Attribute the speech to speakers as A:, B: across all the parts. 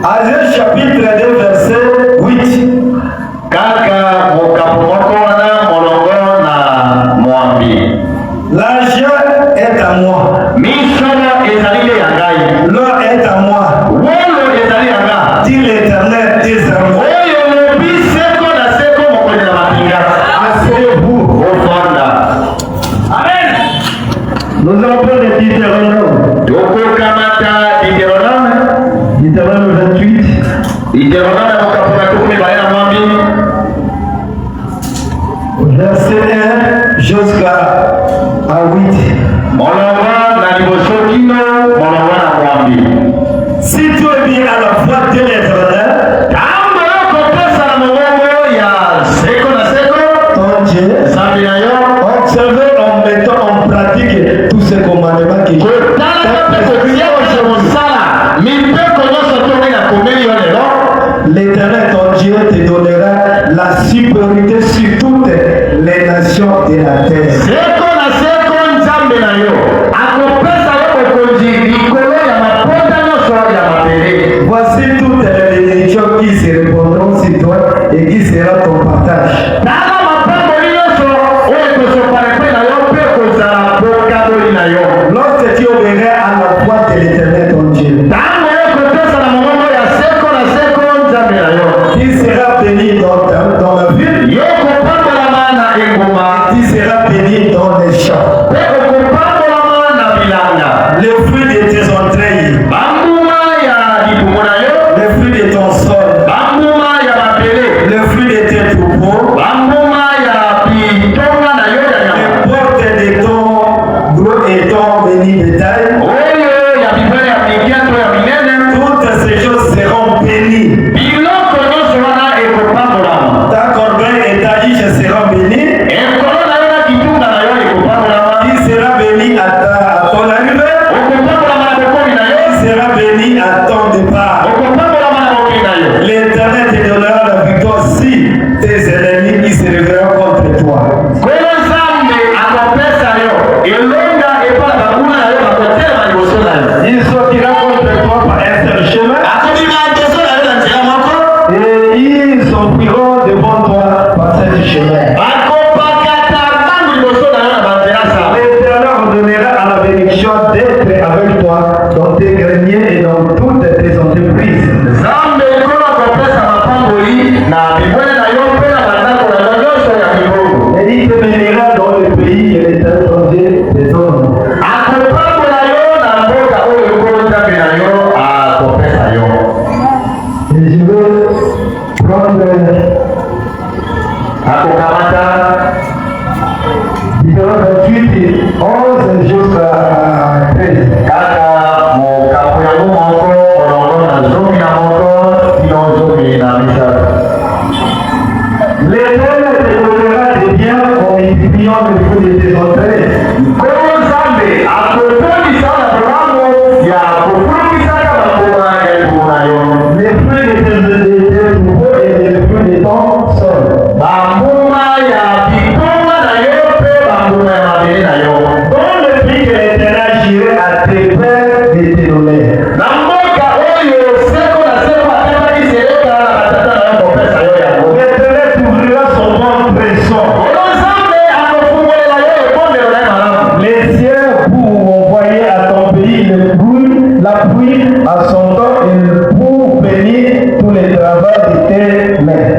A: Azaïe chapitre 2 verset 8. L'argent est à moi. L'or est à moi. Dit l'Éternel des armées. Asseyez-vous. Amen. Nous allons prendre le Deutéronome. Deutéronome 28. Verset 1 jusqu'à 8. Si tu es bien à la voix de l'Éternel, ton Dieu, observez en mettant en pratique tous ces commandements que l'Éternel, ton Dieu, te donnera la supériorité sur toutes les nations de la terre. Voici toutes les bénédictions qui se répondront sur toi et qui sera ton partage. Lorsque tu obéiras à la voix de l'Éternel, ton Dieu, qui sera béni dans la ville, qui sera béni dans les champs. Le fruit de tes entrailles, le fruit de ton sol, le fruit de tes troupeaux, les portes de ton gros et ton béni bétail, toutes ces choses seront bénies. Ta corbeille et ta ligne seront bénies. Qui sera béni à ton arrivée, qui sera béni à ton départ. L'Éternel te donnera la victoire si tes ennemis qui se révélleront contre toi. Il sortira contre toi par un seul chemin et ils s'enfuiront devant toi par ce chemin. L'Éternel ordonnera à la bénédiction d'être avec toi dans tes greniers et dans toutes tes entreprises. Et il te mènera dans le pays que l'Éternel ton Dieu te donne. Et je veux prendre Deutéronome 28, 11 jusqu'à 13. L'Éternel te donnera des biens en multipliant le fruit de tes entrailles. Les fruits de tes troupeaux et les fruits de ton sol. Dans le pays que l'Éternel j'irai à tes pères de te donner. L'Éternel t'ouvrira son bon trésor. Les cieux pour envoyer à ton pays la pluie à son temps et pour bénir tous les travaux de tes mains.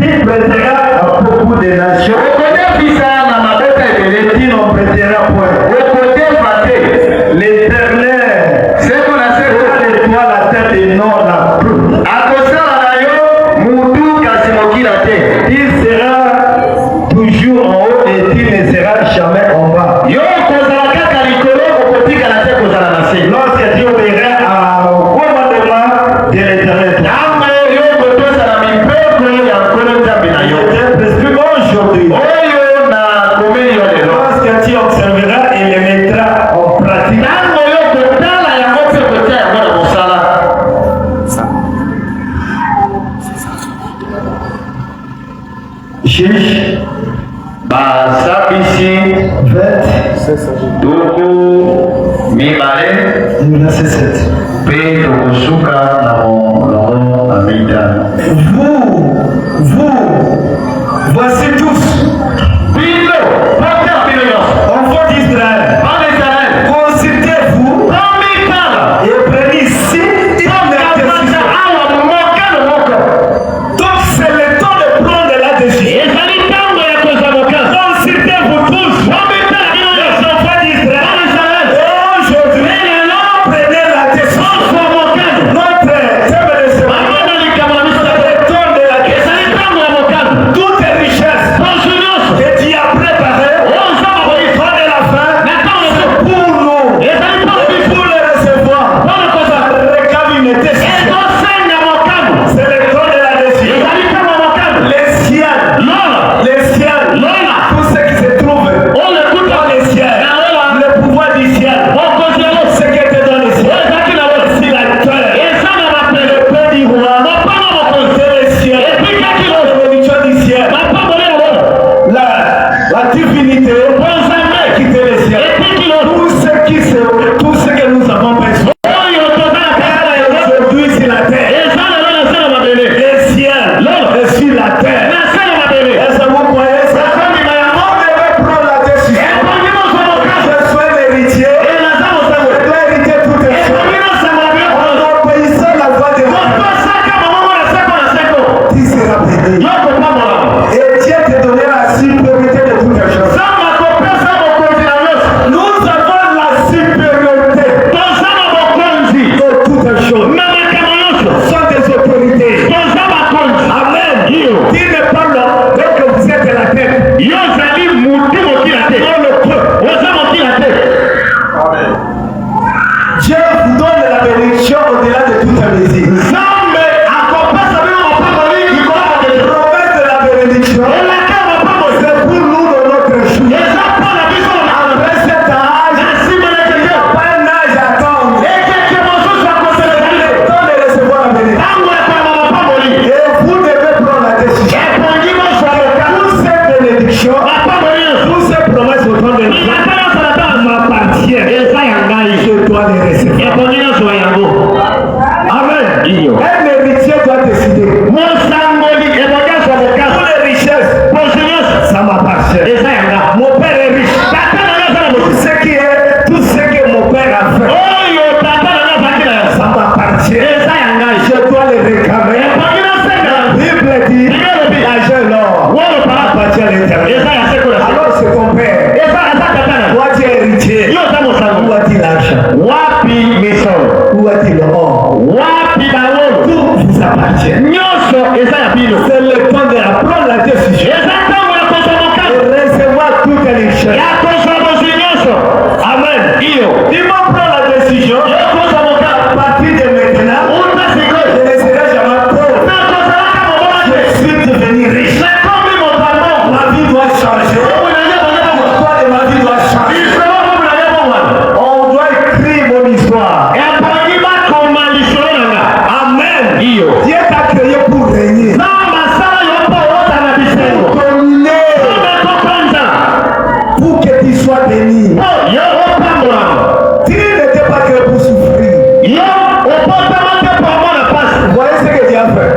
A: Tu prêteras à beaucoup de nations et tu n'en prêteras point. L'Éternel sera de toi la tête et non la pluie. Tu seras toujours en haut et tu ne seras jamais en bas. Lorsque tu obéiras au commandement de l'Éternel, Juge.
B: basabisi
A: 20.
B: tuku mibale
A: Verset 7.
B: mpe tokosuka na molongo na mitano.
A: Vous, voici tous, enfants d'Israël, consultez-vous et prenez ici une décision. Donc c'est le temps de prendre la décision. Consultez-vous tous, les enfants d'Israël, et aujourd'hui, prenez la décision. Notre thème de ce matin, le temps de la décision. Toute richesse que Dieu a préparée, prenez la fin, c'est pour nous. Et pour le recevoir, ça réclame une décision. C'est le temps de la décision. Les ciels, tout ce qui se trouve dans les ciels, le pouvoir du ciel, ce qui était dans les ciels, si la terre, le pain du roi, c'est le ciel, la bénédiction du ciel, la divinité, quitter le ciel, tout ce que nous avons besoin. Aujourd'hui, c'est la terre, les ciels, et sur la terre. Est-ce que vous croyez ça? On devait prendre la décision. Je suis l'héritier. Je dois hériter toutes les choses. En obéissant la voix de Dieu. Tu seras béni. Et Dieu te donnera la supériorité de toutes les choses. Nous avons la supériorité de toutes les choses. Ce sont des autorités. Amen. Qui ne parle dès que vous êtes de la tête. Dieu vous donne la bénédiction au-delà de toute mesure. Promesse de la bénédiction, c'est pour nous dans notre jour. Après cet âge, il n'y a pas un âge à attendre. C'est le temps de recevoir la bénédiction. Et vous devez prendre la décision. Toutes ces bénédictions, toutes ces promesses au temps de nous m'appartiennent. Je dois les recevoir. Amen. Un héritier doit décider. Pour les richesses, ça m'appartient. Mon père est riche. Tout ce que mon père a fait, ça m'appartient. Je dois les réclamer. La Bible dit, l'argent et l'or appartient à l'Éternel. Alors c'est ton père. Toi tu es héritier. Où a-t-il l'argent? Où a-t-il l'or? Tout vous appartient. C'est le temps de prendre la décision et recevoir toutes les richesses. Amen. Il m'a pris la décision à partir de maintenant. Je ne serai jamais pauvre. Je suis devenu riche. Ma vie doit changer. L'histoire de ma vie doit changer. On doit écrire mon histoire. Amen. Dieu t'a créé pour régner. Pour dominer. Pour que tu sois béni. Tu n'étais pas créé pour souffrir. Vous voyez ce que Dieu a fait?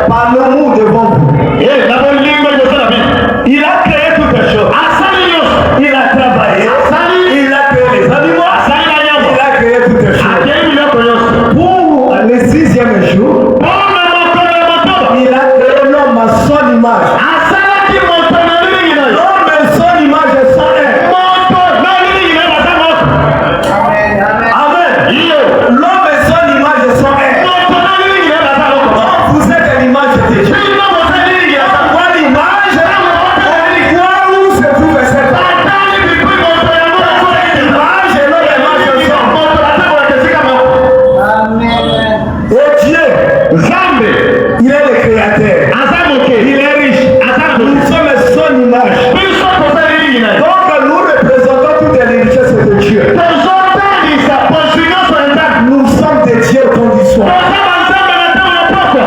A: Parlons-nous devant vous. Il a créé toutes les choses. Il a travaillé. Il a créé les animaux. Il a créé toutes les choses. Pour le 6e jour, il a créé l'homme à son image. L'homme à son image et son air. Amen. L'homme est son image et son air. Vous êtes l'image de Dieu. Quoi l'image? Quoi où se trouve cette image et l'autre image de son. Et Dieu, il est le créateur. Il est riche. Nous sommes son image. Donc nous représentons toutes les richesses de Dieu. Nous sommes des dieux qu'on dit soit.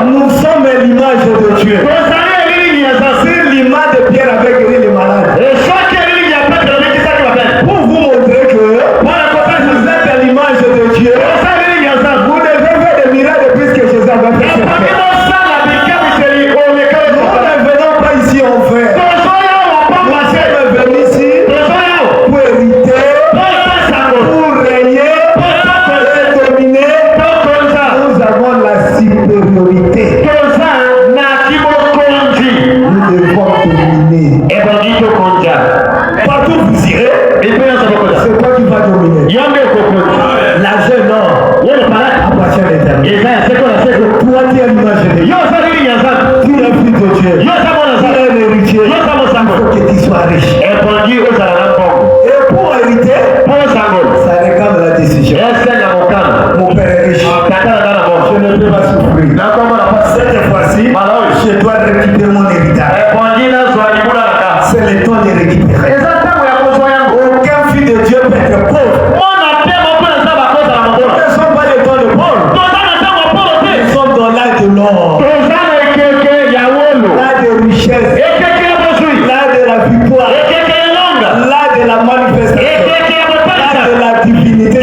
A: Nous sommes l'image de Dieu. héritier. Il est un héritier. Il faut que tu sois riche. Et pour hériter, ça regarde la décision. Mon père est riche. Je ne peux pas souffrir. Cette fois-ci, je dois récupérer mon héritage. C'est le temps de récupérer. Aucun fils de Dieu peut être pauvre. Ce ne sont pas les temps de pauvre. Ils sont dans l'âge de l'or. L'âge de richesse. L'âge de la victoire. L'âge de la manifestation. L'âge de la divinité.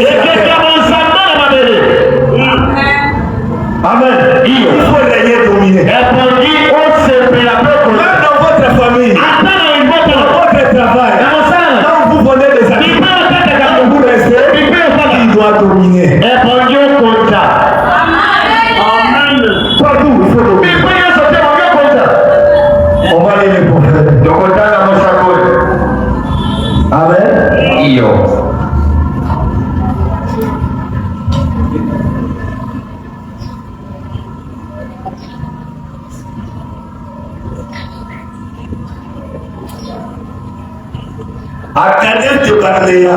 A: Amen. Il faut régner dominer. Même dans votre famille, dans votre travail, quand vous venez des amis, quand vous restez, il doit dominer. Amen. Partout, il faut dominer. On va aller les prophètes. Amen. À Kadesh de Barnea.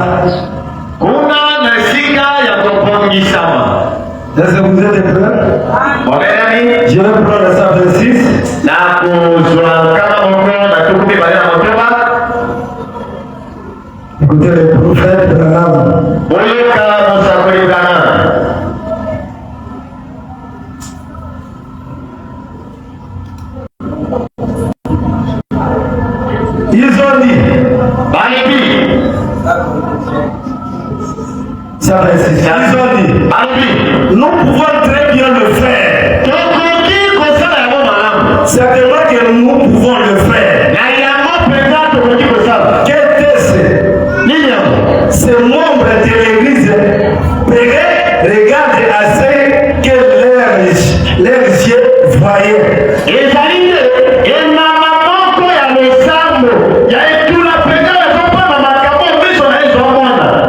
A: Est-ce que vous êtes prêts? Je vais prendre le 126. Écoutez le prophète de Branham. Ils ont dit, ça va ici. Ils ont dit, nous pouvons très bien le faire. Certainement que nous pouvons le faire. Qu'est-ce? Ces membres de l'église regardent assez que leurs yeux voyaient.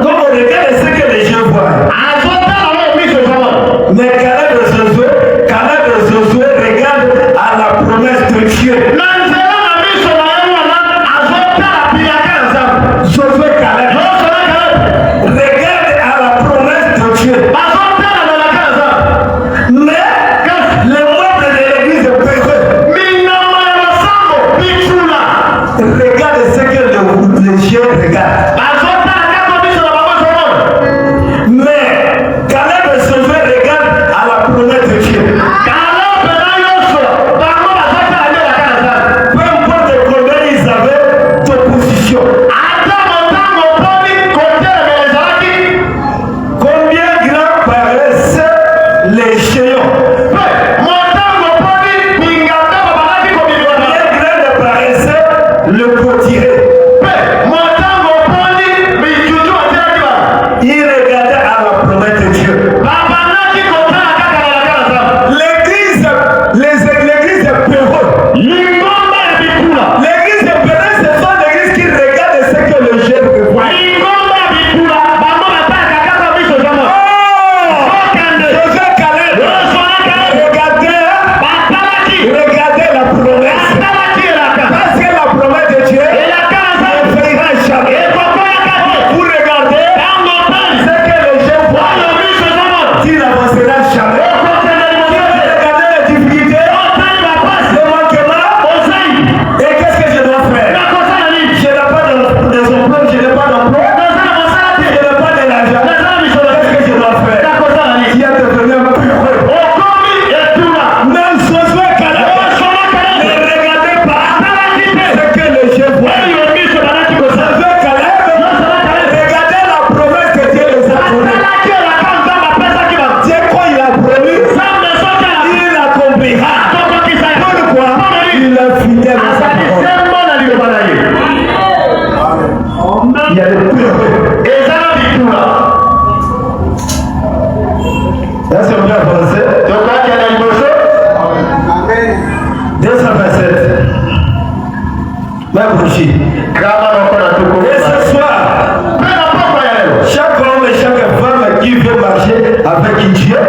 A: Donc on regarde ce que les yeux voient. Mais Caleb de Josué regarde à la promesse de Dieu. Josué Caleb regarde à la promesse de Dieu. Mais les membres de l'église peuvent regarde ce que les yeux regardent. Mais Caleb de Josué regarde à la promesse de Dieu. Peu importe combien ils avaient d'opposition. Combien grand paraissent les géants. Combien grand paraissait le potier. Il regardait à la promesse de Dieu. L'église Péro. L'église Péro, ce sont des églises qui regardent ce que le jeune peut voir. Josué Caleb regardez la promesse. Parce que la promesse de Dieu ne faillira jamais. Vous regardez ce que le jeune voit. Il n'avancera jamais. Regardez les difficultés, le manquement. Et qu'est-ce que je dois faire? Je n'ai pas d'emploi, je n'ai pas d'emploi. Je n'ai pas de l'argent. Qu'est-ce que je dois faire? Il y a devenu un peu heureux. Même Josué Caleb ne regardez pas ce que le jeune voit. Josué Caleb regardez la promesse que Dieu les a donnée. Dieu, quand il a promis, il l'accomplira. Pourquoi? Il est fidèle à sa parole. Il y a des plus heureux. Est-ce que vous avez avancé? 227. Ma bougie. Et ce soir, chaque homme et chaque femme qui veut marcher avec Dieu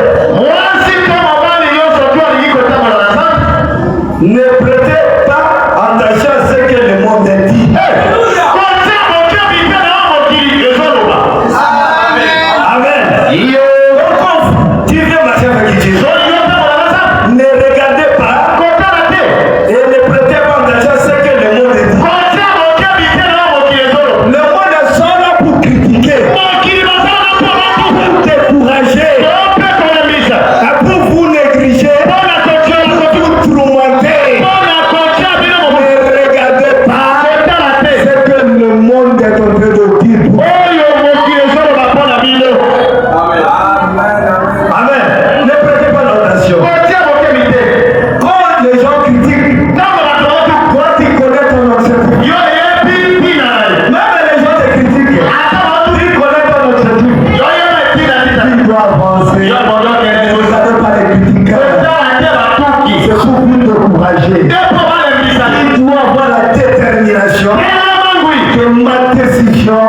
A: ne prêtez gens critiquent, toi tu connais ton objectif. Même les gens te critiquent, tu connais ton objectif. Tu dois avancer. Vous n'avez pas les critiqueurs. C'est pour vous t'encourager. Tu dois avoir la détermination que ma décision,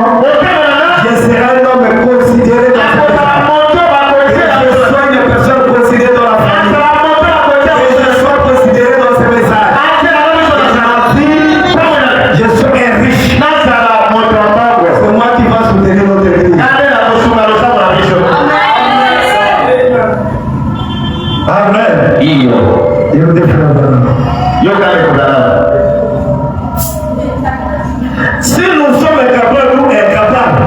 A: je serai un homme considéré dans cette famille. Je sois une personne considérée dans la famille. Et je sois considéré dans ce message. Je suis un riche. C'est moi qui va soutenir notre église. Amen. Dieu te si nous sommes incapables, nous incapables.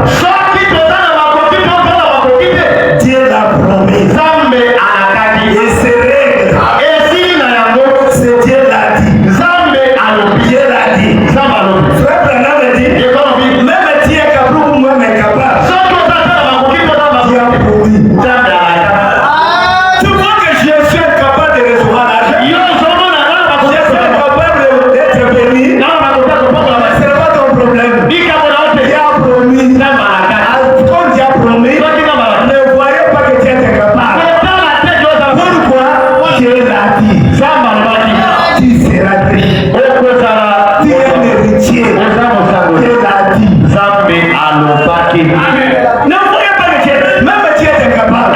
A: Dieu l'a promis. Et ses règles, c'est Dieu l'a dit. Dieu l'a dit. Frère Branham dit, même Dieu est capable ou moi-même incapable. Dieu a promis. Tu vois que je suis incapable de recevoir l'argent. Je suis incapable d'être béni. Ce n'est pas ton problème. Dieu a promis. Quand Dieu a promis, ne voyez pas que Dieu est incapable. Pourquoi Dieu l'a dit. Tu seras riche. Tu es un héritier. Dieu l'a dit. Ne voyez pas que Dieu, même Dieu est incapable.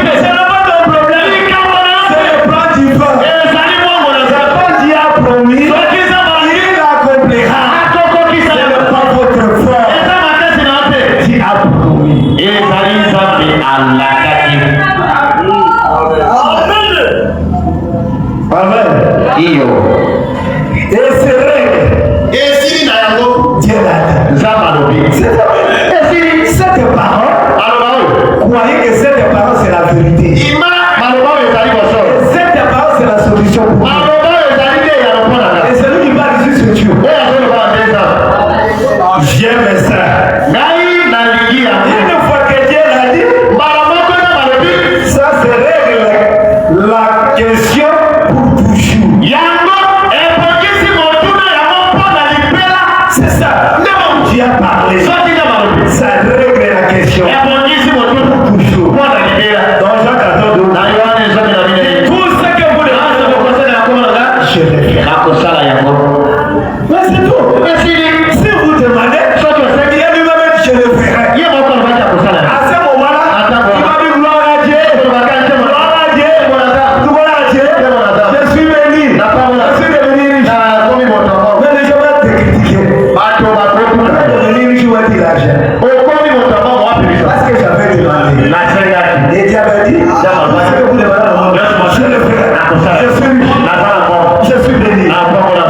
A: Ce n'est pas ton problème. C'est le plan divin. Quand Dieu a promis, il accomplira. Ce n'est pas votre force. Dieu a promis. Amen. Et c'est vrai. Dieu l'a dit. Cette parole, croyez que cette parole c'est la vérité. Et cette parole c'est la solution pour vous. Et c'est lui qui va réussir sur Dieu. J'aime ça. Une fois que Dieu l'a dit, ça se règle la question pour toujours. C'est ça. Même Dieu a parlé. Ça règle la question pour toujours. Dans Jean 14, tout ce que vous demandez, je le ferai. Mais c'est tout. Si vous demandez, il y a lui-même, je le ferai. À ce moment-là, il va dire gloire à Dieu. Gloire à Dieu. Gloire à Dieu. Je suis béni. Je suis devenu riche. Mais les gens vont te critiquer. Devenir riche, où est-il l'argent? Parce que j'avais demandé. Et Dieu avait dit, parce que vous demandez, je le ferai. Je suis riche. Je suis béni.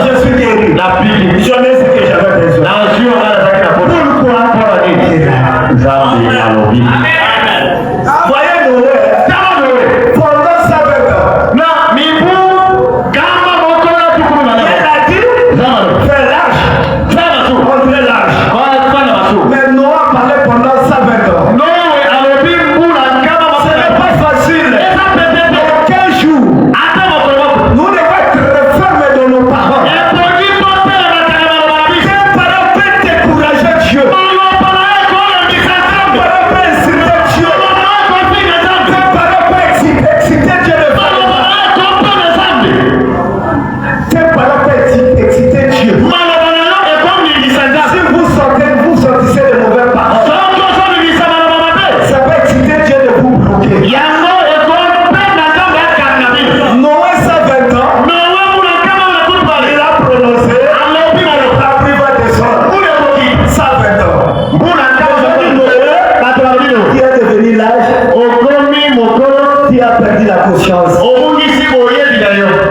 A: Je suis guéri. Je n'ai ce que j'avais besoin. Pourquoi? Voyez Noé. Pendant 120 ans. Il a dit, fais l'âge. On fait l'âge. Mais Noé a parlé pendant 120 ans. Ce n'est pas facile. Aucun jour, nous devons être fermes dans nos paroles. Tes paroles peuvent décourager Dieu. Tes paroles peuvent inciter Dieu. Tes paroles peuvent exciter Dieu de faire. Tes paroles peuvent exciter Dieu. Si vous sortissez de mauvaises paroles, ça peut exciter Dieu de vous bloquer. Noé 120 ans, il a prononcé, la pluie va descendre. 120 ans. Aujourd'hui, Noé, qui est devenu l'âge, qui a perdu la conscience.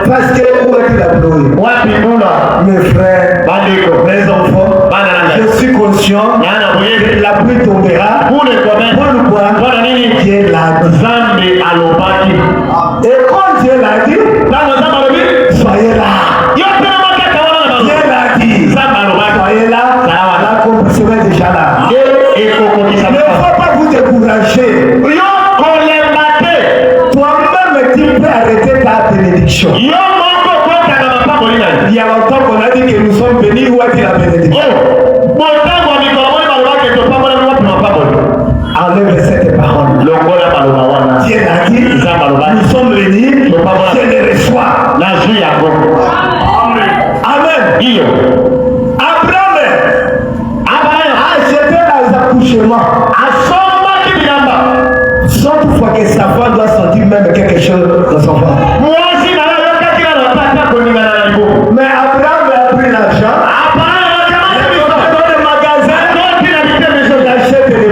A: Parce que où est-il a pleuré? Mes frères, mes enfants, je suis conscient que la pluie tombera. Pourquoi? Dieu l'a dit. Et quand Dieu l'a dit, soyez là. Dieu l'a dit. Soyez là. L'accomplissement est déjà là. Il ne faut pas vous décourager. Toi-même, tu peux arrêter ta bénédiction. Il y a longtemps qu'on a dit que nous sommes bénis. Où est-il la bénédiction? Enlève cette parole. Dieu l'a dit. Nous sommes bénis. Je les reçois. Amen. Abraham a acheté les accouchements. Sans toutefois que sa femme doit sentir même quelque chose dans son ventre. Mais Abraham a pris l'argent. Dans le magasin, il achète des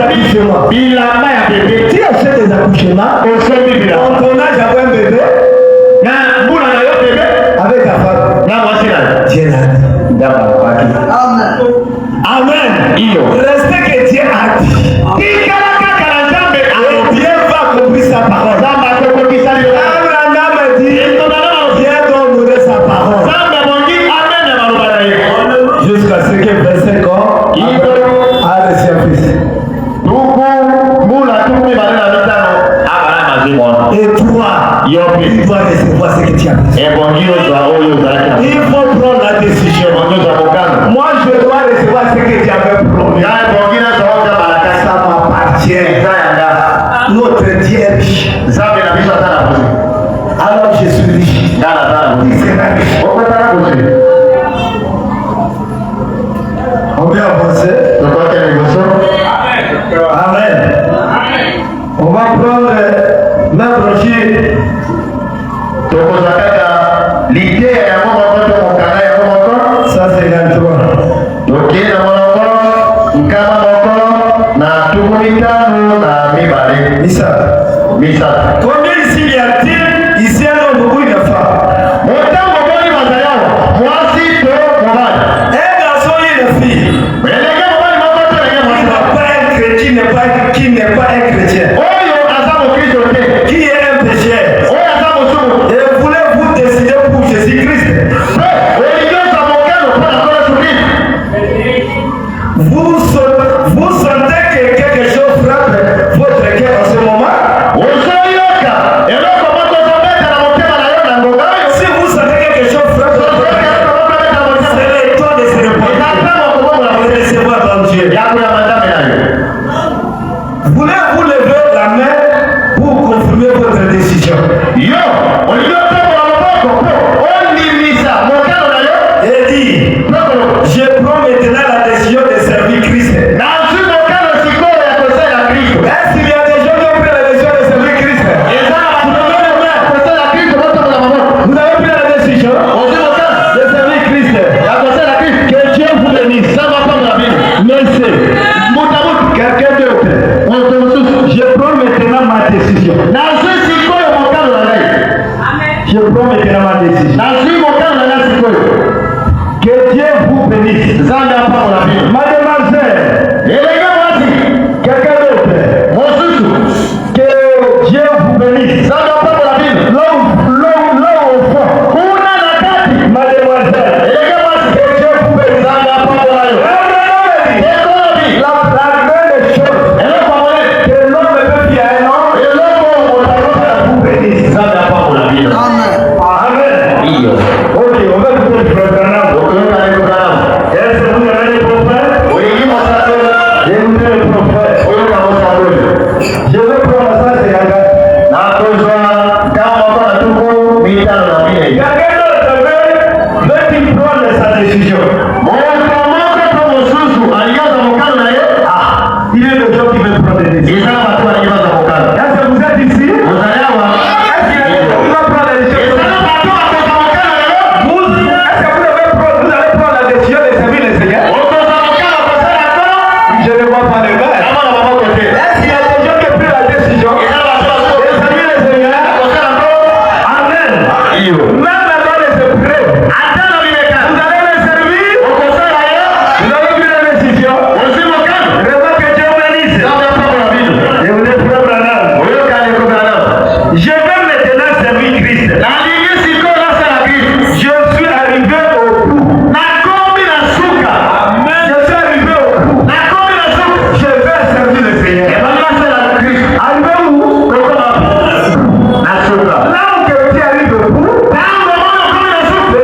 A: accouchements. Tu achètes des accouchements. Dans ton âge, avec un bébé. Avec ta femme. Dieu l'a dit. Amen. Restez que Dieu a dit. Dieu va accomplir sa parole. Abraham a dit, Dieu doit honorer sa parole. Jusqu'à ce que 25 ans a reçu un fils. Et toi, il doit recevoir ce que tu as besoin. Il faut prendre la décision. Moi, je dois recevoir ce que tu avais promis. Ça m'appartient. Notre Dieu est riche. Alors je suis riche. Il sera riche. On vient avancer. Amen. On va prendre ma brochure. Ça c'est l'intro. Misa. Combien ici y a-t-il? Ici un homme ou une femme? Un garçon et une fille. Qui n'est pas un chrétien. Qui est un pécheur. Et voulez-vous décider pour Jésus-Christ? Vous sentez que quelque chose frappe votre cœur en ce moment? Si vous sentez quelque chose frappe votre cœur, c'est le temps de se répondre. Vous recevoir dans Dieu. Voulez-vous lever la main pour confirmer votre décision? Et dit, je prends maintenant la décision de servir Christ. Est-ce qu'il y a des gens qui ont pris la décision de servir Christ? Vous avez pris la décision de servir Christ. Que Dieu vous bénisse. Merci. Quelqu'un d'autre. Je prends maintenant ma décision. Je prends maintenant ma décision. Que Dieu vous bénisse. Mademoiselle. Quelqu'un d'autre. Que Dieu vous bénisse. L'homme au fond. Mademoiselle. Que Dieu vous bénisse. La grande chose que l'homme peut faire un homme, vous bénisse. Amen. Ok, on va tout le programme. Est-ce que vous avez des prophètes? J'ai écouté le prophète. Je veux prendre ça, c'est quelqu'un d'autre veut-il prendre sa décision? Il est le jour qui veut prendre des décisions. Est-ce que vous êtes ici? Est-ce qu'il y a des gens qui vont prendre la décision? Vous allez prendre la décision de servir le Seigneur? Je ne vois pas le gars. Est-ce qu'il y a des gens qui ont pris la décision de servir le Seigneur? Amen. Même avant de se prêter, vous allez le servir? Vous avez pris la décision? Vraiment que Dieu bénisse. Et vous êtes prêts, Branham? Je veux maintenant servir Christ. Je suis arrivé au bout. Amen. Je suis arrivé au bout. Je vais servir le Seigneur. Arrivé où? Là où tu arrives au bout, le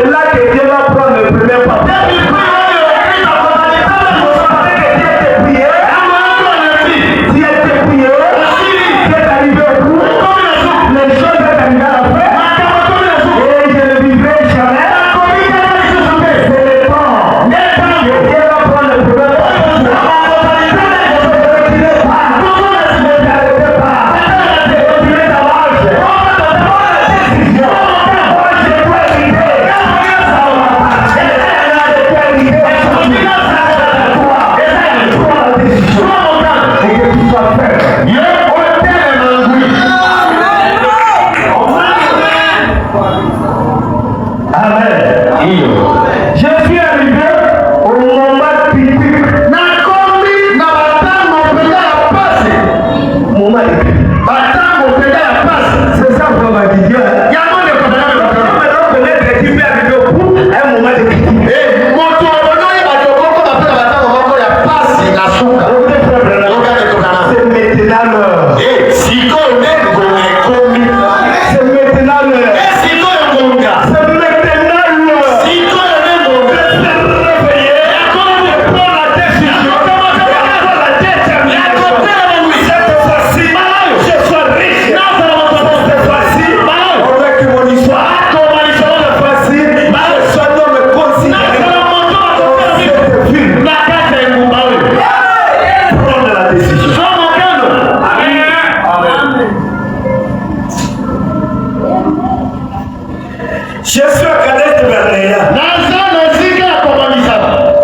A: Je suis à Kadesh de Barnea.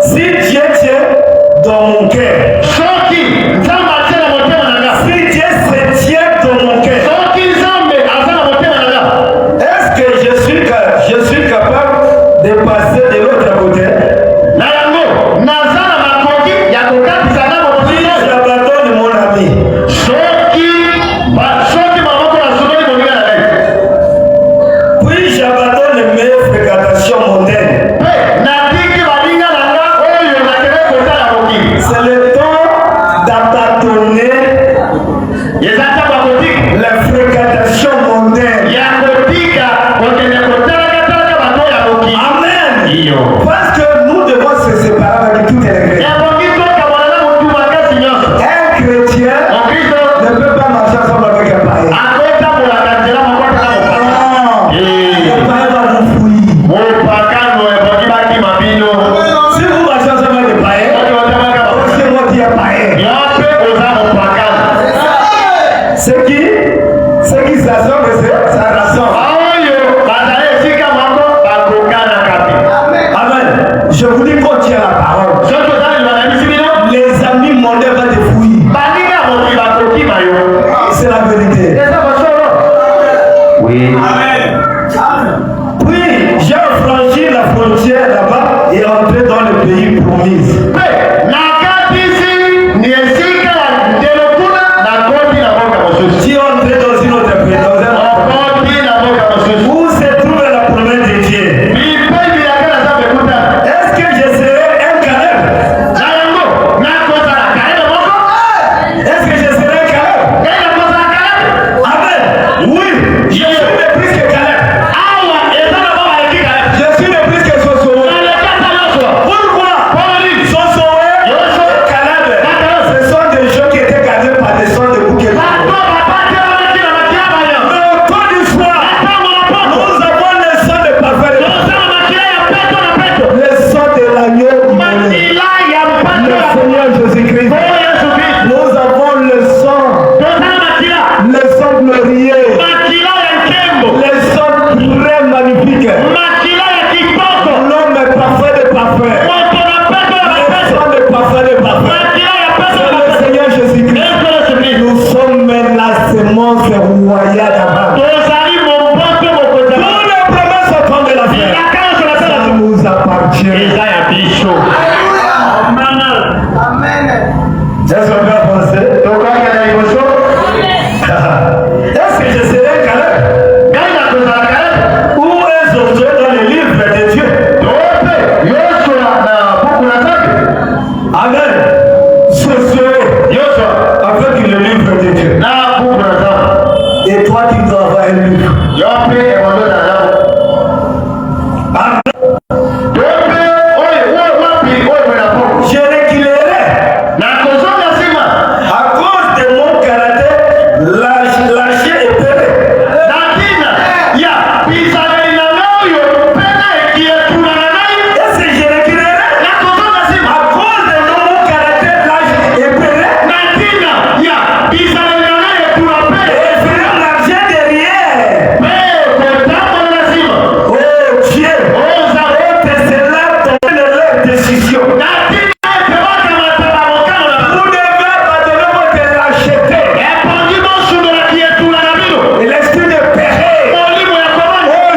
A: Si Dieu tient dans mon cœur, si Dieu se tient dans mon cœur, est-ce que je suis capable de passer de l'autre côté? Si j'abandonne mon ami, puis j'abandonne mes fréquentations mondaines, c'est le temps d'abandonner les fréquentations mondaines. Amen. Parce que nous devons se séparer de toutes les chrétiens. Un chrétien ne peut pas marcher ensemble avec un païen. Le païen va vous fouiller. Si vous marchez ensemble avec des païens, c'est moi qui est païen. C'est qui s'assemble, ça rassemble. Amen. Je vous dis qu'on tient la parole. Les amis mondains vont te fouiller. C'est la vérité.
B: Oui.
A: Amen. Puis j'ai franchi la frontière là-bas et entré dans le pays promis. J'ai entré dans une autre pays, où se trouve la promesse de Dieu. Est-ce que je serai un Caleb? Est-ce que je serai un Caleb? Amen. Oui, je suis le plus que Caleb. Je suis le plus que Josué. Pourquoi? Josué et Caleb, ce sont des gens qui étaient gardés par des sons de bouquets. Est-ce que je serai Caleb? Où est Josué dans le livre de Dieu? Amen. Josué avec le livre de Dieu. Et toi tu dois avoir un livre. Amen. Je régulerai à cause de mon caractère lâché et pévé. Est-ce que je régulerai à cause de mon caractère lâché et pévé? Et ferai l'argent derrière. Oh Dieu, c'est cela ton décision. Vous devez abandonner votre lâcheté et l'esprit de péché.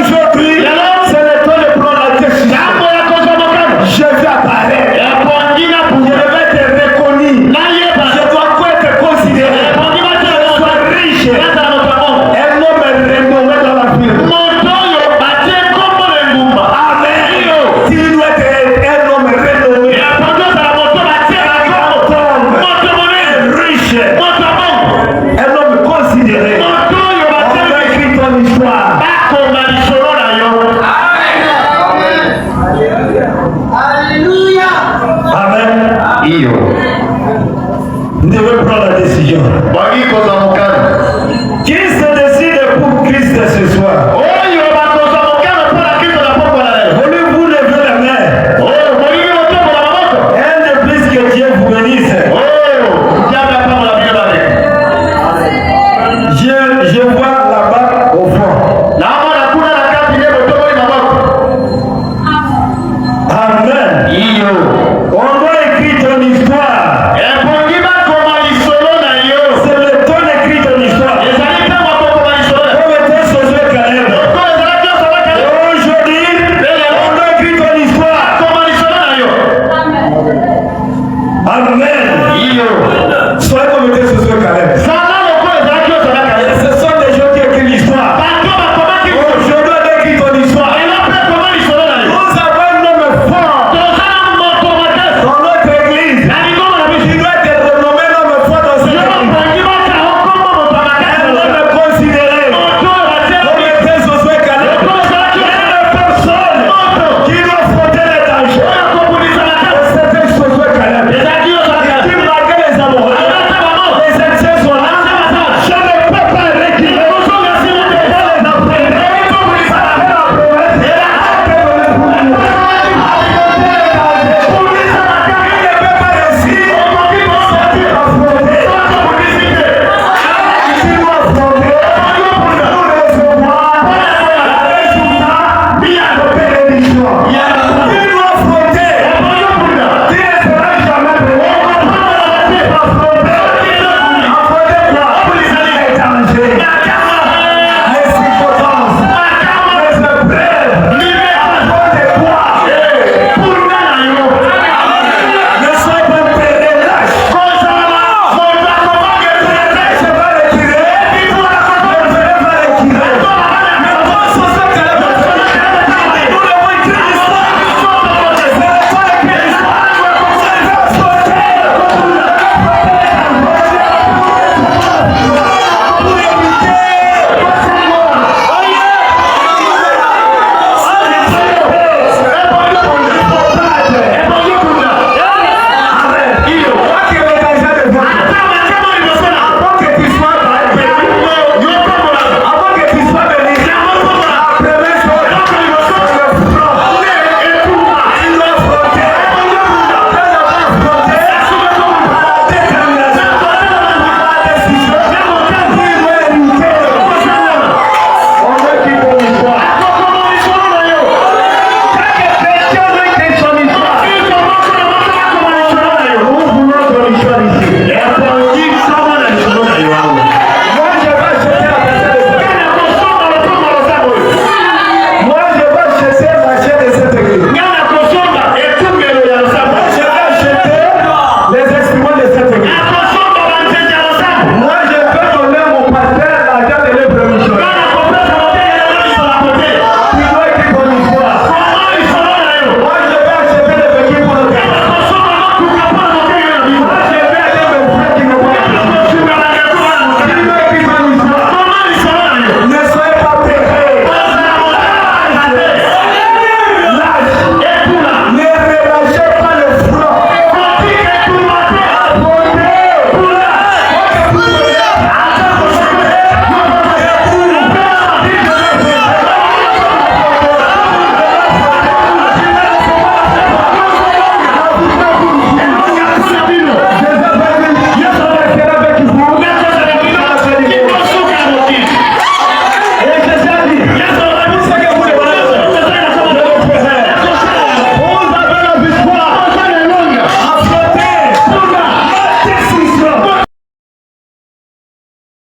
A: Aujourd'hui, c'est le temps de prendre la décision. Je vais apparaître. Je vais être reconnu. Je dois être considéré. Je sois riche. Un homme renommé dans la ville. Amen. Tu dois être un homme renommé. Riche. Un homme considéré. On va écrire ton histoire. Amen. Vous devez prendre la décision.